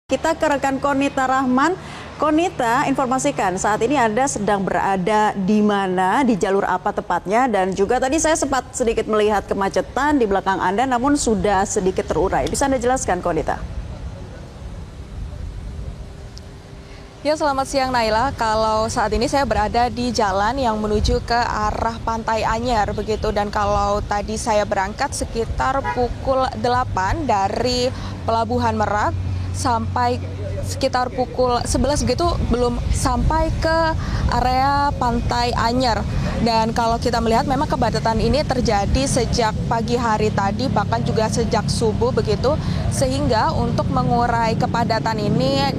Kita ke rekan Konita Rahman. Konita, informasikan saat ini Anda sedang berada di mana, di jalur apa tepatnya, dan juga tadi saya sempat sedikit melihat kemacetan di belakang Anda, namun sudah sedikit terurai. Bisa Anda jelaskan, Konita? Ya, selamat siang Naila. Kalau saat ini saya berada di jalan yang menuju ke arah Pantai Anyer begitu, dan kalau tadi saya berangkat sekitar pukul 8 dari Pelabuhan Merak sampai sekitar pukul 11 begitu belum sampai ke area Pantai Anyer. Dan kalau kita melihat memang kepadatan ini terjadi sejak pagi hari tadi, bahkan juga sejak subuh begitu, sehingga untuk mengurai kepadatan ini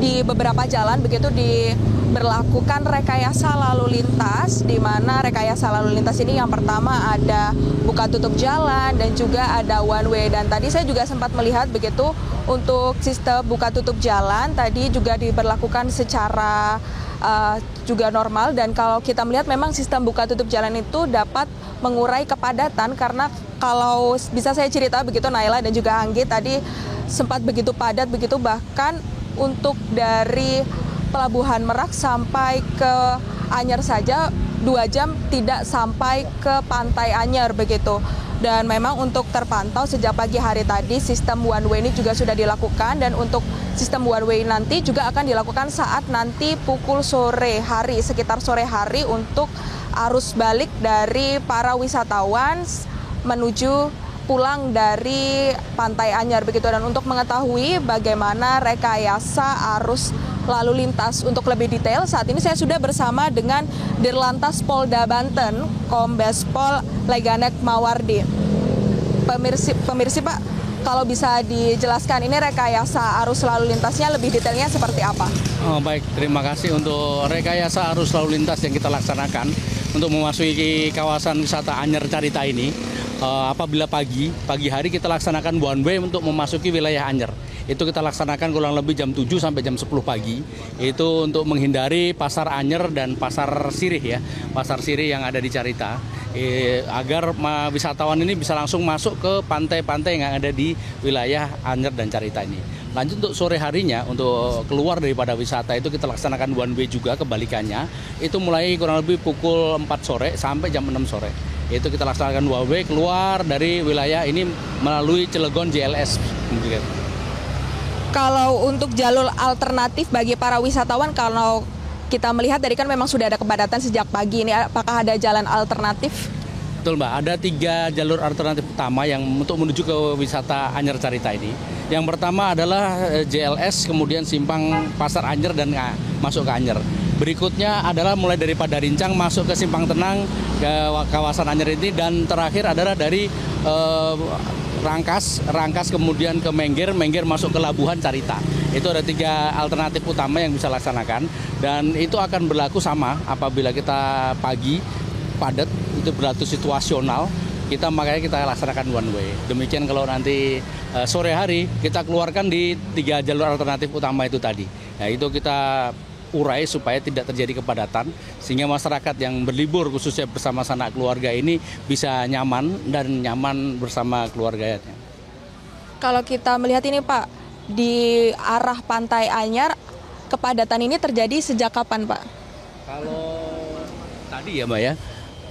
di beberapa jalan begitu diberlakukan rekayasa lalu lintas, di mana rekayasa lalu lintas ini yang pertama ada buka tutup jalan dan juga ada one way. Dan tadi saya juga sempat melihat begitu untuk sistem buka tutup jalan tadi juga diberlakukan secara juga normal. Dan kalau kita melihat memang sistem buka tutup jalan itu dapat mengurai kepadatan, karena kalau bisa saya cerita begitu Naila dan juga Anggi, tadi sempat begitu padat begitu, bahkan untuk dari Pelabuhan Merak sampai ke Anyer saja 2 jam tidak sampai ke Pantai Anyer begitu. Dan memang untuk terpantau sejak pagi hari tadi sistem one way ini juga sudah dilakukan, dan untuk sistem one way nanti juga akan dilakukan saat nanti pukul sore hari, sekitar sore hari, untuk arus balik dari para wisatawan menuju pulang dari Pantai Anyer begitu. Dan untuk mengetahui bagaimana rekayasa arus lalu lintas untuk lebih detail, saat ini saya sudah bersama dengan Dirlantas Polda Banten, Kombes Pol Leganek Mawardi. Pemirsa Pak, kalau bisa dijelaskan ini rekayasa arus lalu lintasnya lebih detailnya seperti apa? Baik, terima kasih untuk rekayasa arus lalu lintas yang kita laksanakan untuk memasuki kawasan wisata Anyer Carita ini. Apabila pagi hari kita laksanakan one way untuk memasuki wilayah Anyer. Itu kita laksanakan kurang lebih jam 7 sampai jam 10 pagi. Itu untuk menghindari Pasar Anyer dan Pasar Sirih ya. Pasar Sirih yang ada di Carita. Agar wisatawan ini bisa langsung masuk ke pantai-pantai yang ada di wilayah Anyer dan Carita ini. Lanjut untuk sore harinya, untuk keluar daripada wisata itu kita laksanakan one way juga kebalikannya. Itu mulai kurang lebih pukul 4 sore sampai jam 6 sore. Itu kita laksanakan one way keluar dari wilayah ini melalui Cilegon JLS. Kalau untuk jalur alternatif bagi para wisatawan, kalau kita melihat tadi kan memang sudah ada kepadatan sejak pagi ini, apakah ada jalan alternatif? Betul Mbak, ada 3 jalur alternatif utama yang untuk menuju ke wisata Anyer Carita ini. Yang pertama adalah JLS, kemudian simpang Pasar Anyer dan masuk ke Anyer. Berikutnya adalah mulai dari Padarincang masuk ke Simpang Tenang ke kawasan Anyer ini, dan terakhir adalah dari Rangkas kemudian ke Mengger masuk ke Labuhan Carita. Itu ada 3 alternatif utama yang bisa laksanakan, dan itu akan berlaku sama apabila kita pagi padat, itu berlaku situasional, makanya kita laksanakan one way. Demikian kalau nanti sore hari kita keluarkan di 3 jalur alternatif utama itu tadi. Nah, itu kita urai supaya tidak terjadi kepadatan, sehingga masyarakat yang berlibur khususnya bersama sanak keluarga ini bisa nyaman bersama keluarganya. Kalau kita melihat ini Pak, di arah Pantai Anyer, kepadatan ini terjadi sejak kapan Pak? Kalau tadi ya Mbak ya,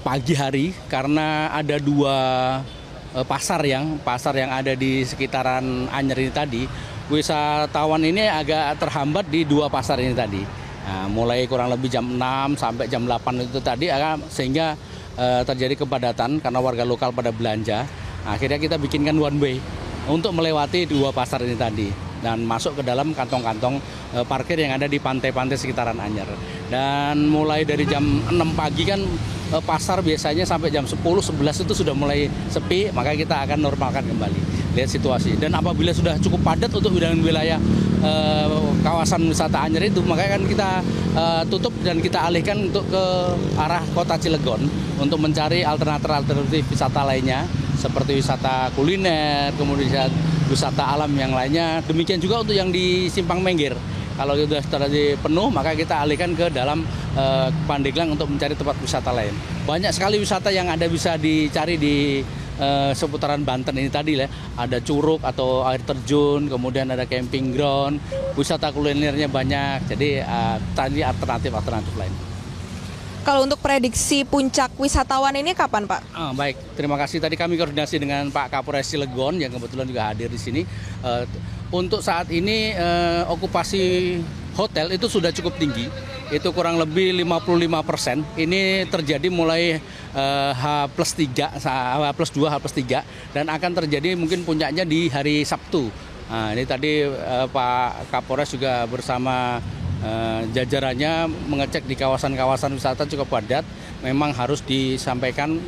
pagi hari, karena ada 2 pasar yang ada di sekitaran Anyer ini tadi, wisatawan ini agak terhambat di 2 pasar ini tadi. Nah, mulai kurang lebih jam 6 sampai jam 8 itu tadi, sehingga terjadi kepadatan karena warga lokal pada belanja. Akhirnya kita bikinkan one way untuk melewati 2 pasar ini tadi dan masuk ke dalam kantong-kantong parkir yang ada di pantai-pantai sekitaran Anyer. Dan mulai dari jam 6 pagi kan pasar biasanya sampai jam 10-11 itu sudah mulai sepi, maka kita akan normalkan kembali. Lihat situasi. Dan apabila sudah cukup padat untuk wilayah kawasan wisata Anyer itu, makanya kan kita tutup dan kita alihkan untuk ke arah kota Cilegon untuk mencari alternatif wisata lainnya seperti wisata kuliner, kemudian wisata alam yang lainnya. Demikian juga untuk yang di Simpang Mengger. Kalau sudah terjadi penuh, maka kita alihkan ke dalam Pandeglang untuk mencari tempat wisata lain. Banyak sekali wisata yang ada bisa dicari di seputaran Banten ini tadi ya, ada curug atau air terjun, kemudian ada camping ground, wisata kulinernya banyak. Jadi tadi alternatif lain. Kalau untuk prediksi puncak wisatawan ini kapan, Pak? Baik, terima kasih. Tadi kami koordinasi dengan Pak Kapolres Cilegon yang kebetulan juga hadir di sini. Untuk saat ini okupasi hotel itu sudah cukup tinggi. Itu kurang lebih 55%. Ini terjadi mulai H+3, H+2, H+3 dan akan terjadi mungkin puncaknya di hari Sabtu. Ini tadi Pak Kapolres juga bersama jajarannya mengecek di kawasan-kawasan wisata cukup padat. Memang harus disampaikan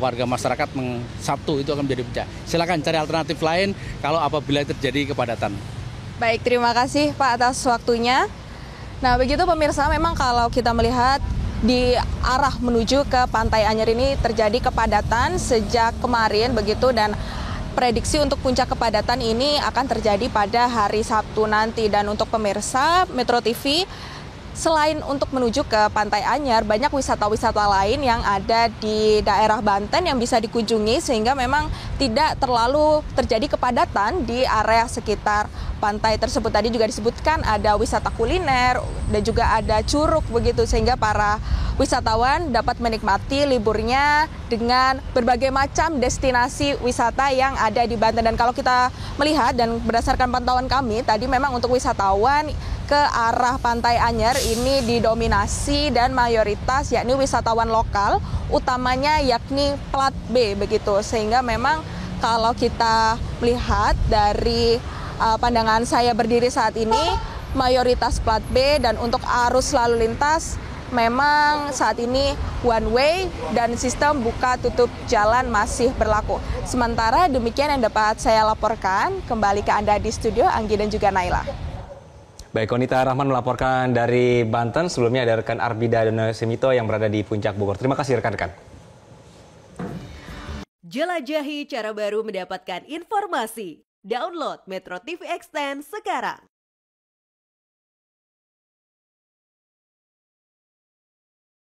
warga masyarakat Sabtu itu akan menjadi puncak. Silakan cari alternatif lain kalau apabila terjadi kepadatan. Baik, terima kasih Pak atas waktunya. Nah, begitu pemirsa, memang kalau kita melihat di arah menuju ke Pantai Anyer ini terjadi kepadatan sejak kemarin begitu, dan prediksi untuk puncak kepadatan ini akan terjadi pada hari Sabtu nanti. Dan untuk pemirsa Metro TV, selain untuk menuju ke Pantai Anyer, banyak wisata-wisata lain yang ada di daerah Banten yang bisa dikunjungi sehingga memang tidak terlalu terjadi kepadatan di area sekitar pantai tersebut. Tadi juga disebutkan ada wisata kuliner dan juga ada curug begitu, sehingga para wisatawan dapat menikmati liburnya dengan berbagai macam destinasi wisata yang ada di Banten. Dan kalau kita melihat dan berdasarkan pantauan kami tadi, memang untuk wisatawan ke arah Pantai Anyer ini didominasi dan mayoritas yakni wisatawan lokal, utamanya yakni plat B begitu. Sehingga memang kalau kita melihat dari pandangan saya berdiri saat ini, mayoritas plat B, dan untuk arus lalu lintas memang saat ini one way dan sistem buka tutup jalan masih berlaku. Sementara demikian yang dapat saya laporkan. Kembali ke Anda di studio, Anggi dan juga Naila. Baik, Konita Rahman melaporkan dari Banten. Sebelumnya ada rekan Arbida dan Semito yang berada di Puncak Bogor. Terima kasih rekan-rekan. Jelajahi cara baru mendapatkan informasi. Download Metro TV Extend sekarang.